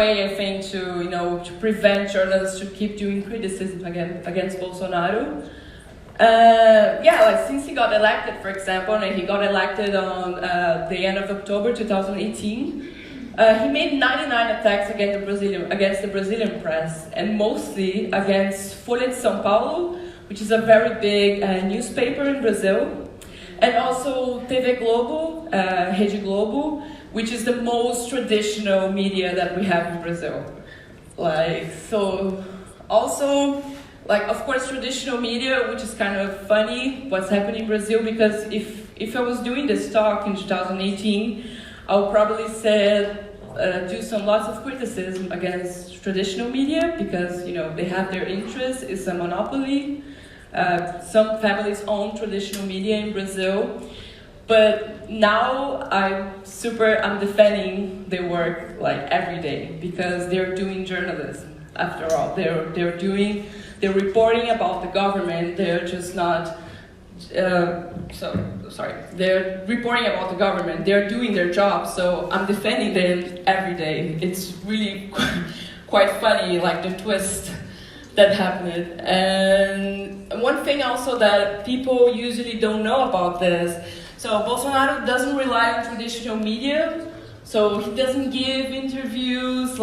way, I think, to prevent journalists to keep doing criticism against Bolsonaro. Since he got elected, for example, and he got elected on the end of October 2018, he made 99 attacks against the Brazilian press, and mostly against Folha de São Paulo, which is a very big newspaper in Brazil, and also TV Globo, Rede Globo, which is the most traditional media that we have in Brazil. Of course, traditional media, which is kind of funny what's happening in Brazil, because if I was doing this talk in 2018, I would probably do lots of criticism against traditional media, because they have their interests, it's a monopoly. Some families own traditional media in Brazil, but now I'm defending their work every day, because they're doing journalism. After all, they're reporting about the government. They're just not. They're reporting about the government. They're doing their job. So I'm defending them every day. It's really quite funny, the twist that happened. And one thing also that people usually don't know about this. So Bolsonaro doesn't rely on traditional media. So he doesn't give interviews,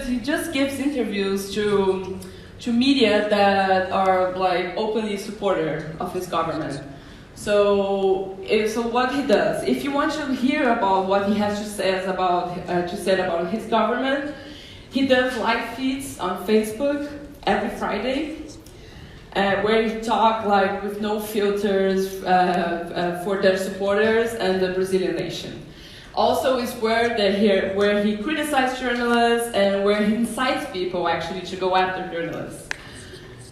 he just gives interviews to media that are openly supporter of his government. So what he does, if you want to hear about what he has to say about his government, he does live feeds on Facebook every Friday, where he talks with no filters for their supporters and the Brazilian nation. Also is where he criticizes journalists and where he incites people actually to go after journalists.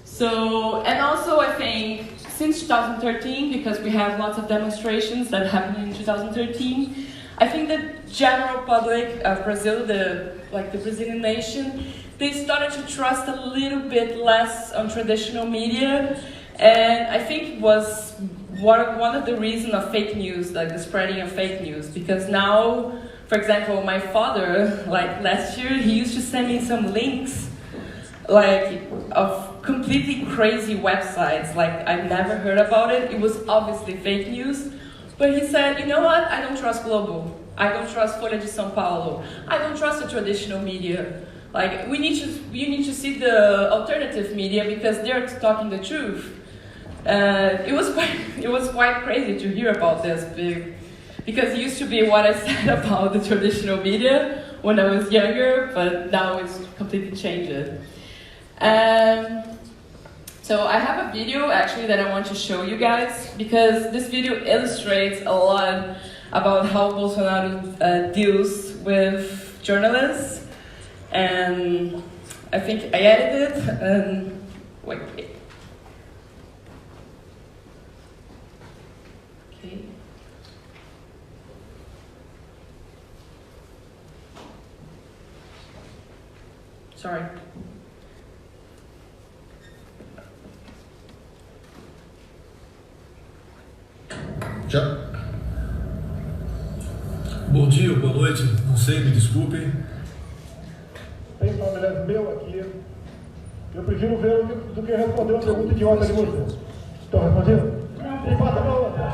So, and also I think since 2013, because we have lots of demonstrations that happened in 2013, I think the general public of Brazil, the Brazilian nation, they started to trust a little bit less on traditional media, and I think it was one of the reasons of fake news, the spreading of fake news, because now, for example, my father, last year, he used to send me some links, of completely crazy websites, I've never heard about it. It was obviously fake news, but he said, you know what, I don't trust Globo, I don't trust Folha de São Paulo, I don't trust the traditional media. You need to see the alternative media because they're talking the truth. It was quite crazy to hear about this, because it used to be what I said about the traditional media when I was younger, but now it's completely changed. So I have a video actually that I want to show you guys, because this video illustrates a lot about how Bolsonaro deals with journalists, and I think I edited it, and wait. Okay. Sorry. Já. Bom dia, boa noite, não sei, me desculpem. Tem familiar meu aqui. Eu prefiro ver do que responder uma pergunta idiota de você. Estão respondendo? Não. Passa para outra.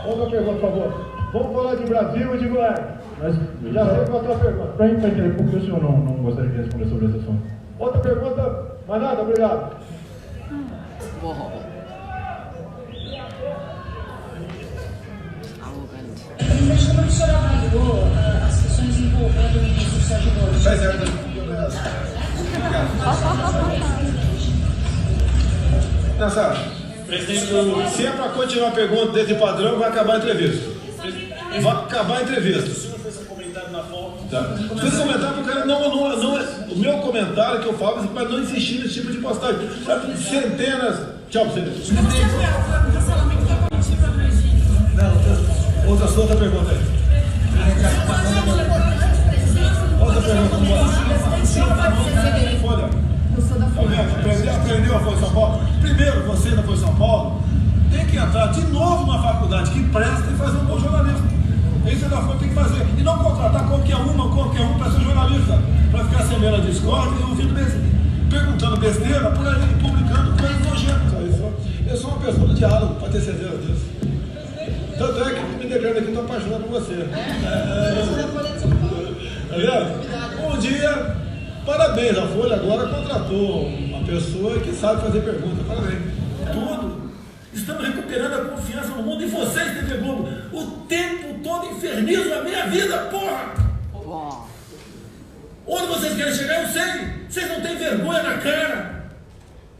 Outra pergunta, por favor. Vamos falar de Brasil e de Goiás. Mas já sei qual é a tua pergunta. Para entender por que o senhor não gostaria de responder sobre esse assunto. Outra pergunta, mais nada, obrigado. Mas como o senhor avaliou as questões envolvendo o ministro Sérgio Moro? Presidente, se é para continuar a pergunta desse padrão, vai acabar a entrevista. Vai acabar a entrevista. O senhor fez um comentário na foto. Tá. Fez comentário porque não é o meu comentário que eu falo, é para não insistir nesse tipo de postagem. Centenas. Tchau, presidente. Outra pergunta aí. Outra pergunta, aprendeu a Folha de São Paulo? Primeiro, você da Folha de São Paulo tem que entrar de novo numa faculdade que presta e fazer um bom jornalismo. Isso da Folha tem que fazer. E não contratar qualquer um para ser jornalista, para ficar semendo a discórdia e ouvindo perguntando besteira por aí, publicando coisas nojentas. Eu sou uma pessoa do diálogo, para ter certeza disso. Tanto é que me declaro aqui, estou apaixonado por você. Tá vendo? Um dia, parabéns, a Folha agora contratou uma pessoa que sabe fazer perguntas. Parabéns. Tudo. Estamos recuperando a confiança no mundo e vocês, TV Globo, o tempo todo infernizam a minha vida, porra! Onde vocês querem chegar, eu sei. Vocês não têm vergonha na cara.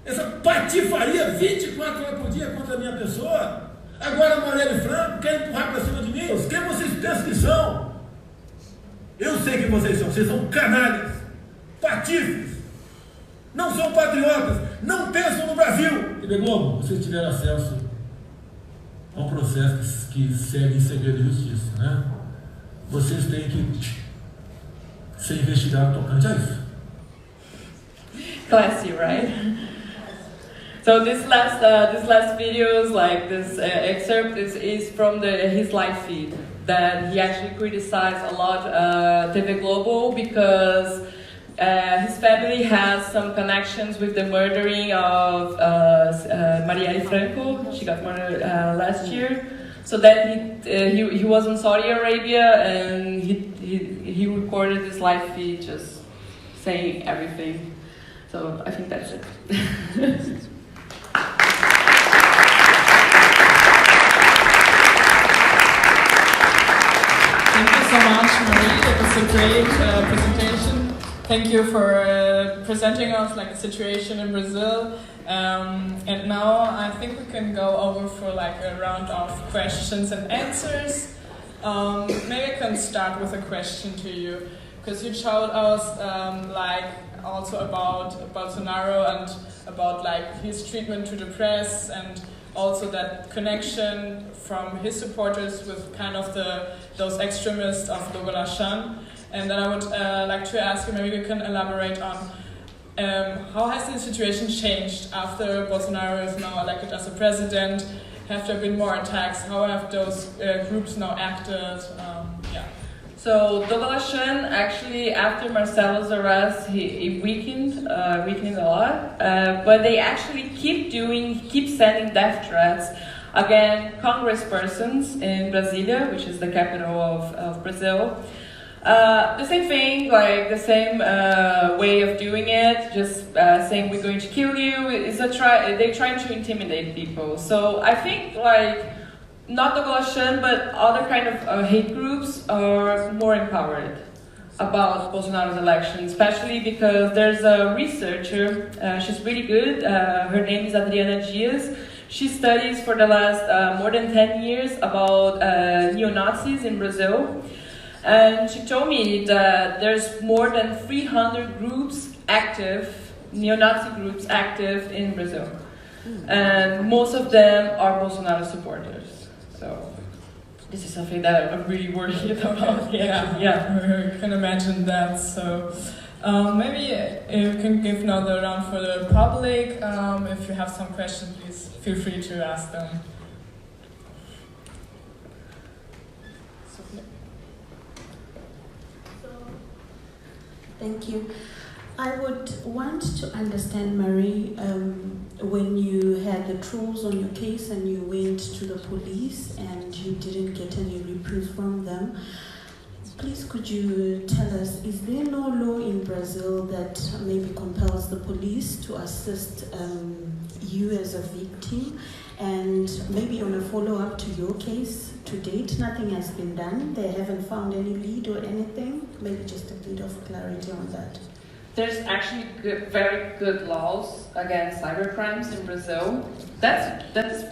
Essa patifaria 24 horas por dia contra a minha pessoa. Agora a Marielle Franco quer empurrar para cima de mim. Quem vocês pensam que são? Eu sei quem vocês são. Vocês são canalhas, patifes. Não são patriotas, não pensam no Brasil. TV Globo, vocês tiveram acesso a um processo que segue em segredo de justiça, né? Vocês têm que ser investigados tocante a isso. Classy, right? So this last videos, like this excerpt, is from his live feed that he actually criticized a lot TV Globo because his family has some connections with the murdering of Marielle Franco. She got murdered last year. So then he was in Saudi Arabia and he recorded this live feed just saying everything. So I think that's it. Thank you so much, Marie. It was a great presentation. Thank you for presenting us like the situation in Brazil. And now I think we can go over for like a round of questions and answers. Maybe I can start with a question to you, because you showed us like also about Bolsonaro and about like his treatment to the press, and also that connection from his supporters with kind of those extremists of Dogolashan. And then I would like to ask you, maybe we can elaborate on how has the situation changed after Bolsonaro is now elected as a president? Have there been more attacks? How have those groups now acted? Yeah. So Dogolashan actually, after Marcelo's arrest, he weakened a lot. But they actually keep sending death threats against congresspersons in Brasilia, which is the capital of Brazil. The same thing, like the same way of doing it, just saying we're going to kill you. They're trying to intimidate people. So I think like not Dogolashan, but other kind of hate groups are more empowered about Bolsonaro's election, especially because there's a researcher, she's really good, her name is Adriana Dias. She studies for the last more than 10 years about neo-Nazis in Brazil. And she told me that there's more than 300 groups active, neo-Nazi groups active in Brazil. And most of them are Bolsonaro supporters. So this is something that I'm really worried about. Yeah, I can imagine that. So maybe you can give now the round for the public. If you have some questions, please feel free to ask them. Thank you. I would want to understand, Marie, when you had the trolls on your case and you went to the police and you didn't get any reprieve from them, please could you tell us, is there no law in Brazil that maybe compels the police to assist you as a victim? And maybe on a follow-up to your case, to date, nothing has been done. They haven't found any lead or anything. Maybe just a bit of clarity on that. There's actually very good laws against cybercrimes in Brazil. That's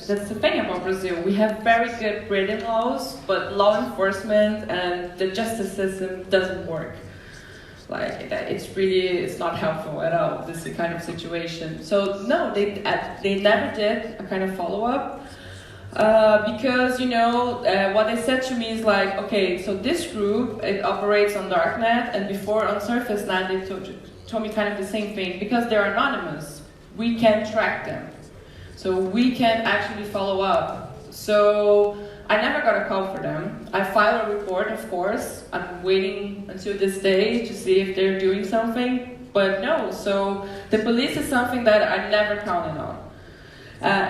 the thing about Brazil. We have very good written laws, but law enforcement and the justice system doesn't work. Like it's not helpful at all. This kind of situation. So no, they never did a kind of follow-up. Because what they said to me is like, okay, so this group, it operates on darknet, and before on surfacenet they told me kind of the same thing. Because they're anonymous, we can track them, so we can actually follow up. So I never got a call for them. I filed a report, of course. I'm waiting until this day to see if they're doing something, but no. So the police is something that I never counted on.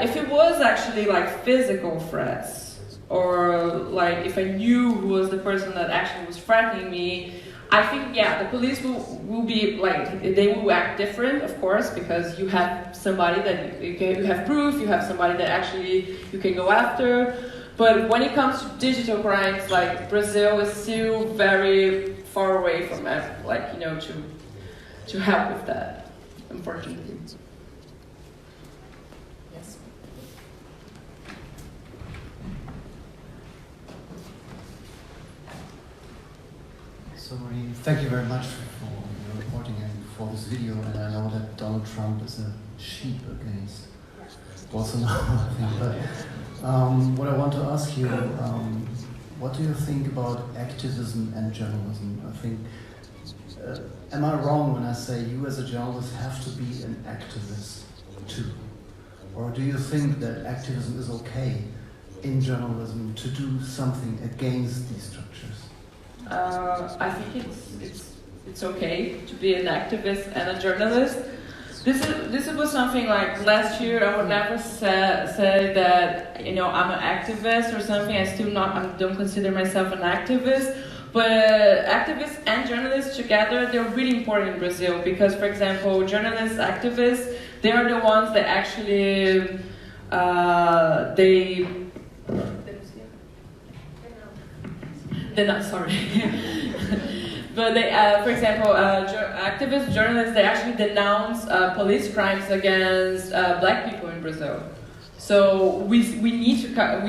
If it was actually like physical threats, or like if I knew who was the person that actually was threatening me, I think, yeah, the police will be like, they will act different, of course, because you have somebody that you have proof, you have somebody that actually you can go after. But when it comes to digital crimes, like Brazil is still very far away from it, like, you know, to help with that, unfortunately. Yes. So Marie, thank you very much for your reporting and for this video. And I know that Donald Trump is a sheep against Bolsonaro, I think. But what I want to ask you, what do you think about activism and journalism? I think, am I wrong when I say you as a journalist have to be an activist too? Or do you think that activism is okay in journalism to do something against these structures? I think it's okay to be an activist and a journalist. This was something like last year. I would never say that, you know, I'm an activist or something. I don't consider myself an activist. But activists and journalists together, they're really important in Brazil because, for example, journalists, activists, they are the ones that actually they're not sorry. But they, for example, activists, journalists, they actually denounce police crimes against black people in Brazil. So we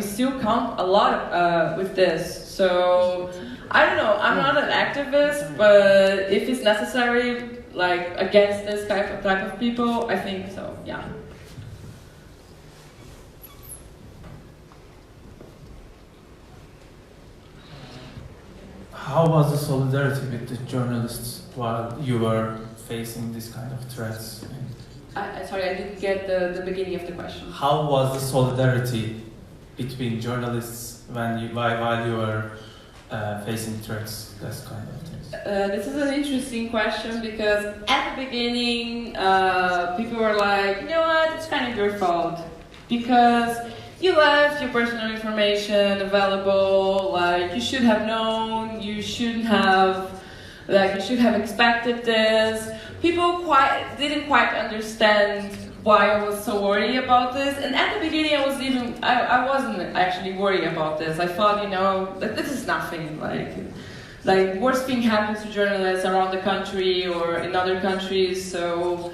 still count a lot with this. So I don't know. I'm not an activist, but if it's necessary, like against this type of people, I think so. Yeah. How was the solidarity with the journalists while you were facing this kind of threats? Sorry, I didn't get the beginning of the question. How was the solidarity between journalists while you were facing threats, that kind of things? This is an interesting question because at the beginning, people were like, you know what, it's kind of your fault because you left your personal information available, like you should have known, you should have expected this. People didn't quite understand why I was so worried about this, and at the beginning I wasn't actually worried about this. I thought, you know, like this is nothing, like worst thing happens to journalists around the country or in other countries, so.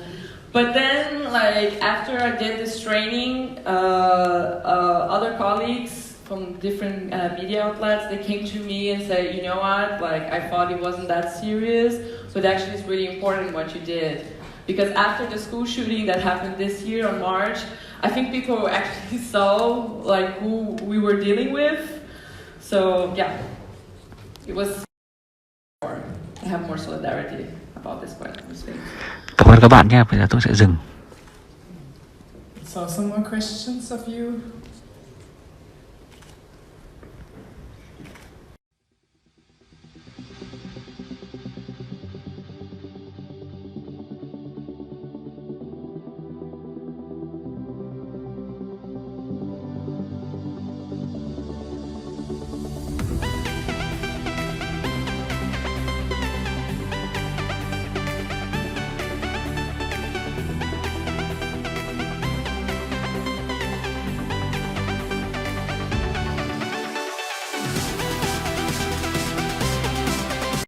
But then, like, after I did this training, other colleagues from different media outlets, they came to me and said, you know what, like, I thought it wasn't that serious, but actually it's really important what you did. Because after the school shooting that happened this year on March, I think people actually saw, like, who we were dealing with. So, yeah, it was more, to have more solidarity about this point of this thing. Cảm ơn các bạn nha, bây giờ tôi sẽ dừng. So some more questions of you?